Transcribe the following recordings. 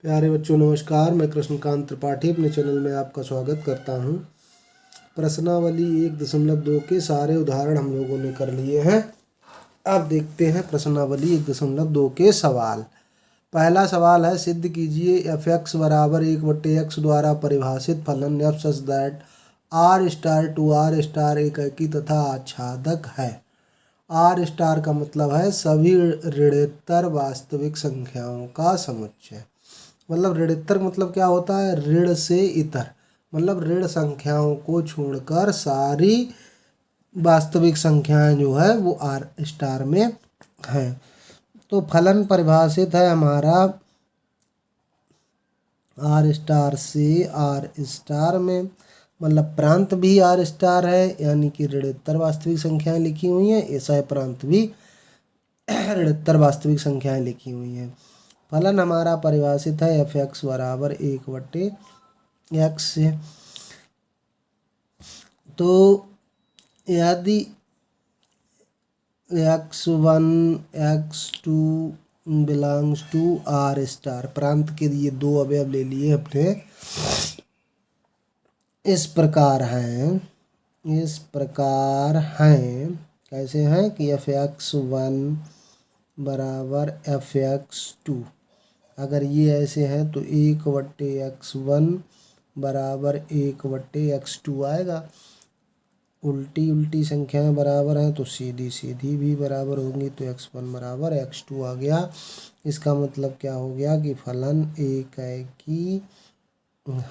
प्यारे बच्चों नमस्कार। मैं कृष्णकांत त्रिपाठी अपने चैनल में आपका स्वागत करता हूं। प्रश्नावली 1.2 के सारे उदाहरण हम लोगों ने कर लिए हैं। अब देखते हैं प्रश्नावली 1.2 के सवाल। पहला सवाल है, सिद्ध कीजिए f(x) बराबर 1/x द्वारा परिभाषित फलन f such that r star to r star एकाकी तथा आच्छादक है। r स्टार का मतलब है सभी ऋणोत्तर वास्तविक संख्याओं का समुच्चय। मतलब ऋणोत्तर मतलब क्या होता है? ऋण से इतर, मतलब ऋण संख्याओं को छोड़कर सारी वास्तविक संख्याएं जो है वो आर स्टार में है। तो फलन परिभाषित है हमारा आर स्टार से आर स्टार में, मतलब प्रांत भी आर स्टार है, यानी कि ऋणोत्तर वास्तविक संख्याएं लिखी हुई हैं। ऐसा प्रांत भी ऋणोत्तर वास्तविक संख्याएं लिखी हुई हैं। फलन हमारा परिभाषित है f(x) बराबर 1/x से। तो यदि x1 x2 belongs to are star, प्रांत के लिए दो अवयव ले लिए अपने, इस प्रकार हैं कैसे हैं कि f(x1) बराबर f(x2), अगर ये ऐसे हैं तो 1/x1 बराबर 1/x2 आएगा। उल्टी संख्याएं बराबर हैं तो सीधी भी बराबर होंगी, तो x1 बराबर x2 आ गया। इसका मतलब क्या हो गया कि फलन एकाकी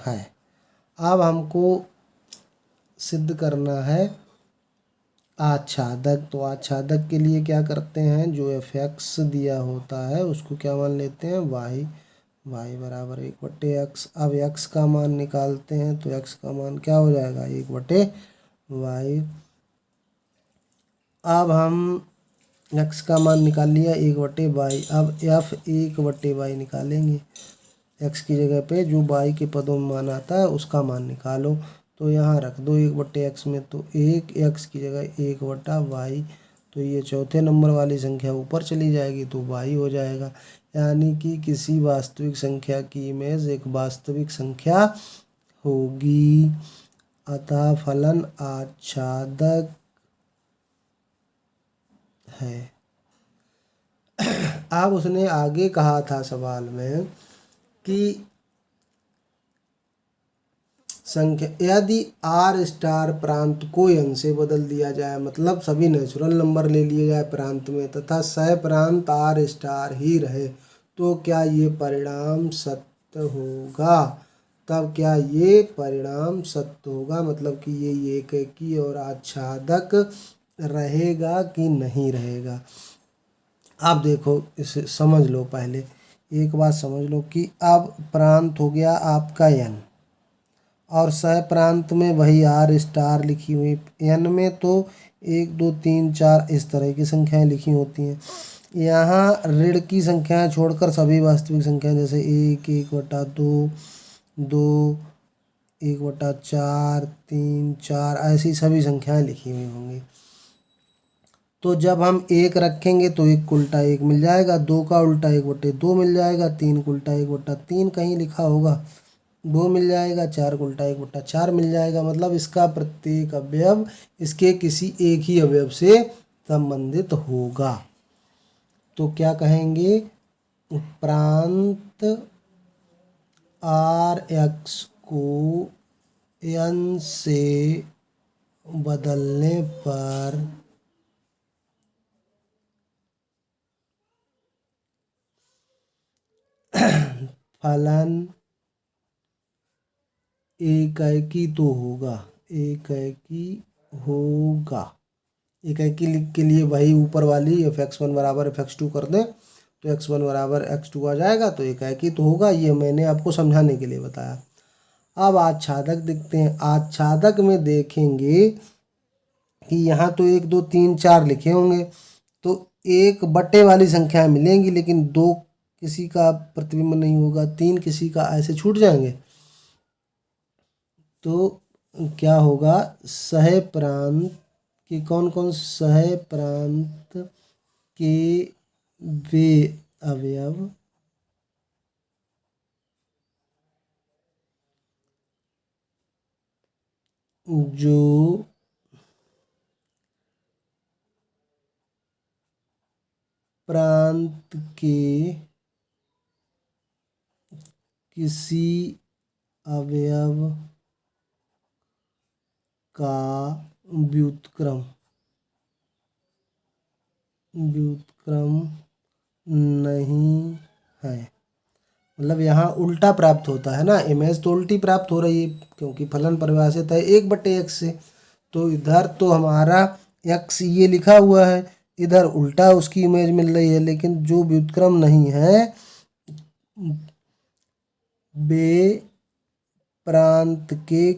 है। अब हमको सिद्ध करना है आच्छादक। तो आच्छादक के लिए क्या करते हैं, जो f(x) दिया होता है उसको क्या मान लेते हैं, y बराबर 1/x। अब x का मान निकालते हैं तो x का मान क्या हो जाएगा, 1/y। अब हम x का मान निकाल लिया 1/y। अब f(1/y) निकालेंगे। x की जगह पे जो y के पदों में मान आता है उसका मान निकालो। तो यहाँ रख दो 1/x में, तो 1x की जगह 1/y। तो ये चौथे नंबर वाली संख्या ऊपर चली जाएगी तो y हो जाएगा। यानी कि किसी वास्तविक संख्या की इमेज एक वास्तविक संख्या होगी, अतः फलन आच्छादक है। अब उसने आगे कहा था सवाल में कि संख्या यदि आर स्टार प्रांत को n से बदल दिया जाए, मतलब सभी नेचुरल नंबर ले लिए जाए प्रांत में, तथा सह प्रांत आर स्टार ही रहे, तो क्या ये परिणाम सत्य होगा? तब क्या ये परिणाम सत्य होगा, मतलब कि ये एकाकी और आच्छादक रहेगा कि नहीं रहेगा। अब देखो इसे समझ लो, पहले एक बात समझ लो कि अब प्रांत हो गया आपका n और सह प्रांत में वही आर स्टार लिखी हुई। n में तो 1 2 3 4 इस तरह की संख्याएं लिखी होती हैं। यहाँ ऋण की संख्याएं छोड़कर सभी वास्तविक संख्याएं जैसे 1 1/2 2 1/4 3 4 ऐसी सभी संख्याएं लिखी हुई होंगी। तो जब हम 1 रखेंगे तो 1 का उल्टा 1 मिल जाएगा, 2 का उल्टा 1/2 मिल जाएगा, 3 का उल्टा 1/3 कहीं लिखा होगा 2 मिल जाएगा, 4 का उल्टा 1/4 मिल जाएगा। मतलब इसका प्रत्येक अवयव इसके किसी एक ही अवयव से संबंधित होगा। तो क्या कहेंगे, प्रांत Rx को n से बदलने पर फलन एकाकी तो होगा, एकाकी के लिए वही ऊपर वाली f(x1) बराबर f(x2) कर दें तो x1 बराबर x2 आ जाएगा, तो एकाकी तो होगा। ये मैंने आपको समझाने के लिए बताया। अब आच्छादक देखते हैं। आच्छादक में देखेंगे कि यहाँ तो 1 2 3 4 लिखे होंगे, तो 1 बटे वाली संख्याएं मिलेंगी, लेकिन 2 किसी का प्रतिबिंब नहीं होगा, 3 किसी का, ऐसे छूट जाएंगे। तो क्या होगा, सह प्रांत के कौन सह प्रांत के वे अवयव जो प्रांत के किसी अवयव का व्युत्क्रम नहीं है, मतलब यहाँ उल्टा प्राप्त होता है ना, इमेज तो उल्टी प्राप्त हो रही है क्योंकि फलन परिभाषित है 1/x से। तो इधर तो हमारा x ये लिखा हुआ है, इधर उल्टा उसकी इमेज मिल रही है, लेकिन जो व्युत्क्रम नहीं है वे प्रांत के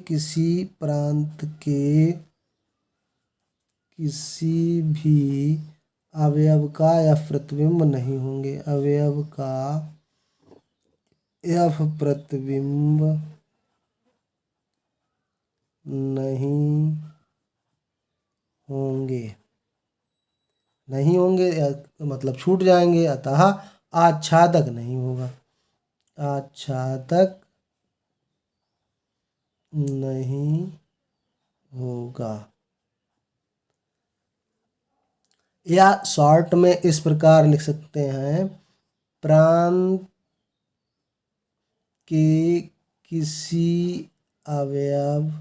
किसी भी अवयव का या प्रतिबिंब नहीं होंगे, अवयव का या प्रतिबिंब नहीं होंगे या मतलब छूट जाएंगे, अतः आच्छादक नहीं होगा, आच्छादक नहीं होगा। या शॉर्ट में इस प्रकार लिख सकते हैं, प्रांत के किसी अवयव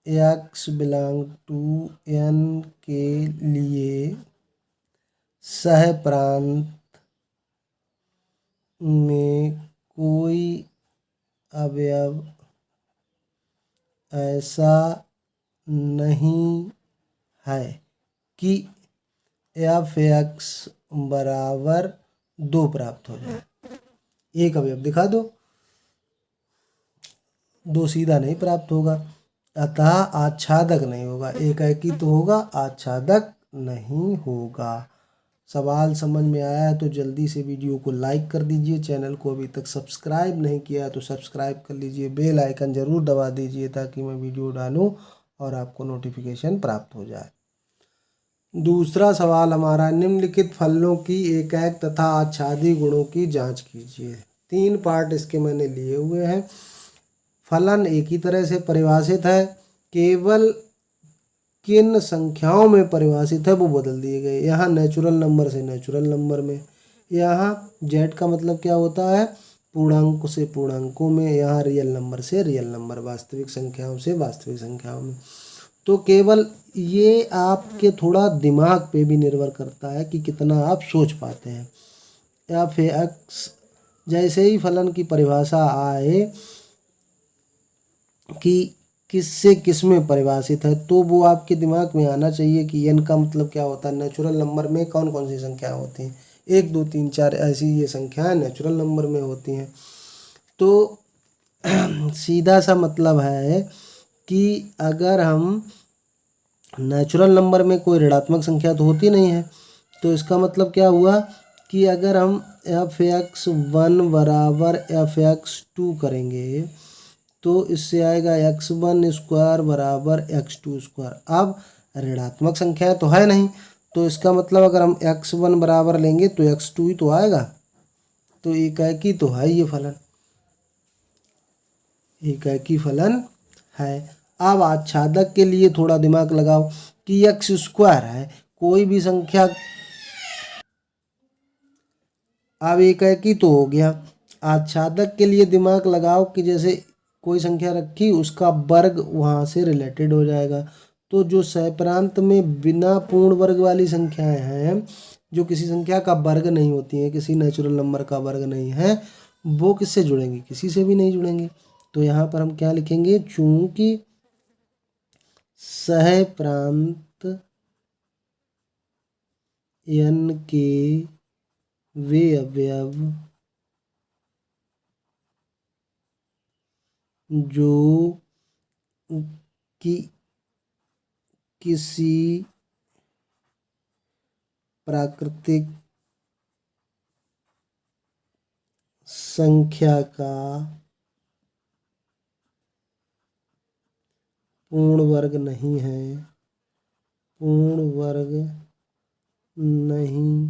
x बिलोंग टू n के लिए सह प्रांत में कोई अवयव ऐसा नहीं है कि f(x) बराबर 2 प्राप्त हो जाए। एक अवयव दिखा दो, 2 सीधा नहीं प्राप्त होगा, अतः आच्छादक नहीं होगा, एकाएकी तो होगा, आच्छादक नहीं होगा। सवाल समझ में आया है तो जल्दी से वीडियो को लाइक कर दीजिए, चैनल को अभी तक सब्सक्राइब नहीं किया है तो सब्सक्राइब कर लीजिए, बेल आइकन ज़रूर दबा दीजिए ताकि मैं वीडियो डालूं और आपको नोटिफिकेशन प्राप्त हो जाए। दूसरा सवाल हमारा, निम्नलिखित फलनों की एकैक तथा आच्छादी गुणों की जांच कीजिए। 3 पार्ट इसके मैंने लिए हुए हैं। फलन एक ही तरह से परिभाषित है, केवल किन संख्याओं में परिभाषित है वो बदल दिए गए। यहाँ नेचुरल नंबर से नेचुरल नंबर में, यहाँ जेड का मतलब क्या होता है, पूर्णांक से पूर्णांकों में, यहाँ रियल नंबर से रियल नंबर, वास्तविक संख्याओं से वास्तविक संख्याओं में। तो केवल ये आपके थोड़ा दिमाग पे भी निर्भर करता है कि कितना आप सोच पाते हैं। या फिर एक्स जैसे ही फलन की परिभाषा आए कि किससे किस में परिभाषित है तो वो आपके दिमाग में आना चाहिए कि एन का मतलब क्या होता है, नेचुरल नंबर में कौन कौन सी संख्याएं होती हैं, 1 2 3 4 ऐसी ये संख्याएं नेचुरल नंबर में होती हैं। तो सीधा सा मतलब है कि अगर हम नेचुरल नंबर में कोई ऋणात्मक संख्या तो होती नहीं है, तो इसका मतलब क्या हुआ कि अगर हम f(x1) बराबर f(x2) करेंगे तो इससे आएगा x1² बराबर x2²। अब ऋणात्मक संख्याएं तो है नहीं, तो इसका मतलब अगर हम x1 बराबर लेंगे तो x2 ही तो आएगा, तो एकाकी तो है ये फलन, एकाकी फलन है। अब आच्छादक के लिए थोड़ा दिमाग लगाओ कि x² है, कोई भी संख्या, अब एकाकी तो हो गया। आच्छादक के लिए दिमाग लगाओ कि जैसे कोई संख्या रखी उसका वर्ग वहाँ से रिलेटेड हो जाएगा। तो जो सहप्रांत में बिना पूर्ण वर्ग वाली संख्याएं हैं, जो किसी संख्या का वर्ग नहीं होती हैं, किसी नेचुरल नंबर का वर्ग नहीं है, वो किससे जुड़ेंगी, किसी से भी नहीं जुड़ेंगे। तो यहाँ पर हम क्या लिखेंगे, चूंकि सहप्रांत n के वे अवयव जो कि किसी प्राकृतिक संख्या का पूर्ण वर्ग नहीं है, पूर्ण वर्ग नहीं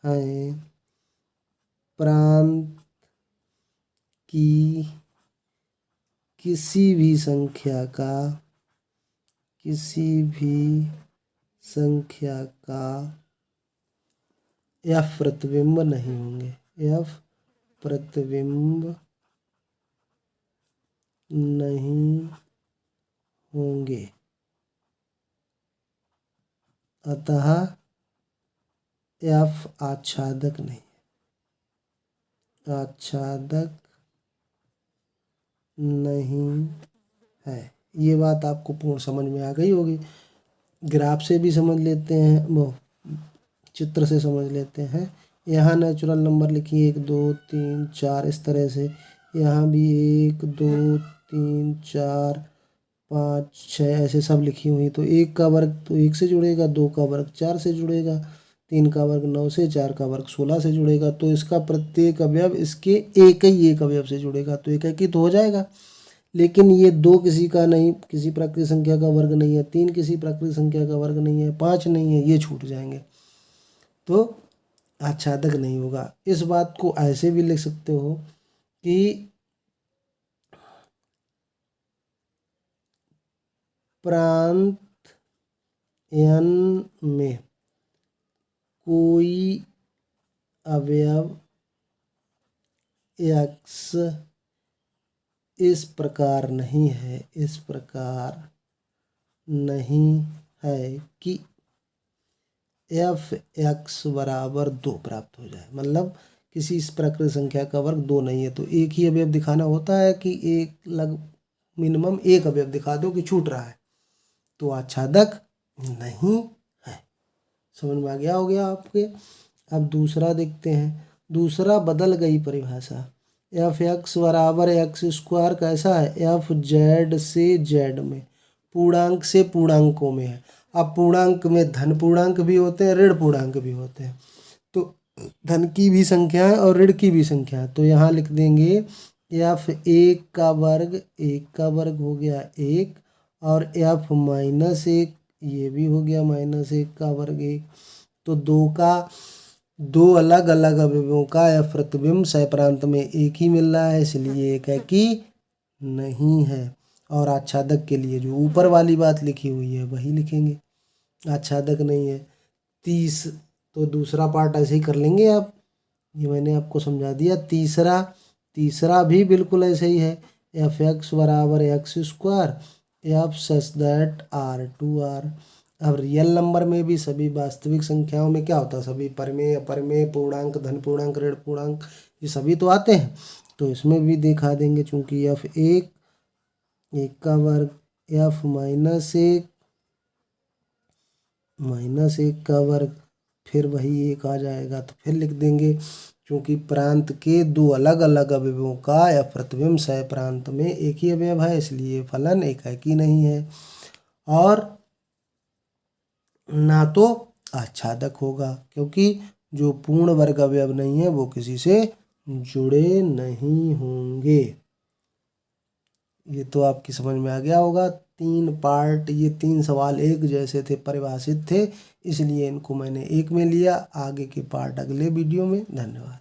है, प्रांत की किसी भी संख्या का एफ प्रतिबिंब नहीं होंगे, एफ प्रतिबिंब नहीं होंगे, अतः एफ आच्छादक नहीं, आच्छादक नहीं है। ये बात आपको पूर्ण समझ में आ गई होगी। ग्राफ से भी समझ लेते हैं, वो चित्र से समझ लेते हैं। यहाँ नेचुरल नंबर लिखिए 1 2 3 4 इस तरह से, यहाँ भी 1 2 3 4 5 6 ऐसे सब लिखी हुई। तो 1 का वर्ग तो 1 से जुड़ेगा, 2 का वर्ग 4 से जुड़ेगा, 3 का वर्ग 9 से, 4 का वर्ग 16 से जुड़ेगा। तो इसका प्रत्येक अवयव इसके एक अवयव से जुड़ेगा, तो एक तो हो जाएगा। लेकिन ये 2 किसी का नहीं, किसी प्राकृतिक संख्या का वर्ग नहीं है, 3 किसी प्राकृतिक संख्या का वर्ग नहीं है, 5 नहीं है, ये छूट जाएंगे, तो आच्छादक नहीं होगा। इस बात को ऐसे भी लिख सकते हो कि प्रांत n में कोई अवयव x इस प्रकार नहीं है, इस प्रकार नहीं है कि एफ एक्स बराबर 2 प्राप्त हो जाए। मतलब किसी इस प्राकृतिक संख्या का वर्ग 2 नहीं है, तो एक ही अवयव दिखाना होता है कि मिनिमम एक अवयव दिखा दो कि छूट रहा है, तो आच्छादक नहीं है। समझ में आ गया हो गया आपके। अब दूसरा देखते हैं। दूसरा बदल गई परिभाषा, एफ एक्स बराबर एक्स स्क्वायर कैसा है, एफ जेड से जेड में, पूर्णांक से पूर्णांकों में है। अब पूर्णांक में धन पूर्णांक भी होते हैं, ऋण पूर्णांक भी होते हैं, तो धन की भी संख्या है और ऋण की भी संख्या है। तो यहाँ लिख देंगे एफ 1 का वर्ग हो गया 1, और एफ -1 ये भी हो गया -1 का वर्ग 1। तो दो अलग अलग अवयवों का एफ प्रतिबिंब सहप्रांत में एक ही मिल रहा है, इसलिए एक है कि नहीं है। और आच्छादक के लिए जो ऊपर वाली बात लिखी हुई है वही लिखेंगे, आच्छादक नहीं है। तो दूसरा पार्ट ऐसे ही कर लेंगे आप, ये मैंने आपको समझा दिया। तीसरा भी बिल्कुल ऐसे ही है, एफ एक्स बराबर x square F such that R2R। अब रियल नंबर में भी सभी वास्तविक संख्याओं में क्या होता है, सभी परमेय अपरमेय पूर्णांक धन पूर्णांक ऋण पूर्णांक ये सभी तो आते हैं, तो इसमें भी दिखा देंगे। चूंकि एफ 1 का वर्ग, एफ -1 का वर्ग, फिर वही 1 आ जाएगा, तो फिर लिख देंगे क्योंकि प्रांत के दो अलग अलग अवयवों का या प्रतिबिंब सह प्रांत में एक ही अवयव है, इसलिए फलन एकाकी नहीं है और ना तो आच्छादक होगा, क्योंकि जो पूर्ण वर्ग अवयव नहीं है वो किसी से जुड़े नहीं होंगे। ये तो आपकी समझ में आ गया होगा। 3 पार्ट, ये 3 सवाल एक जैसे थे, परिभाषित थे, इसलिए इनको मैंने एक में लिया। आगे के पार्ट अगले वीडियो में। धन्यवाद।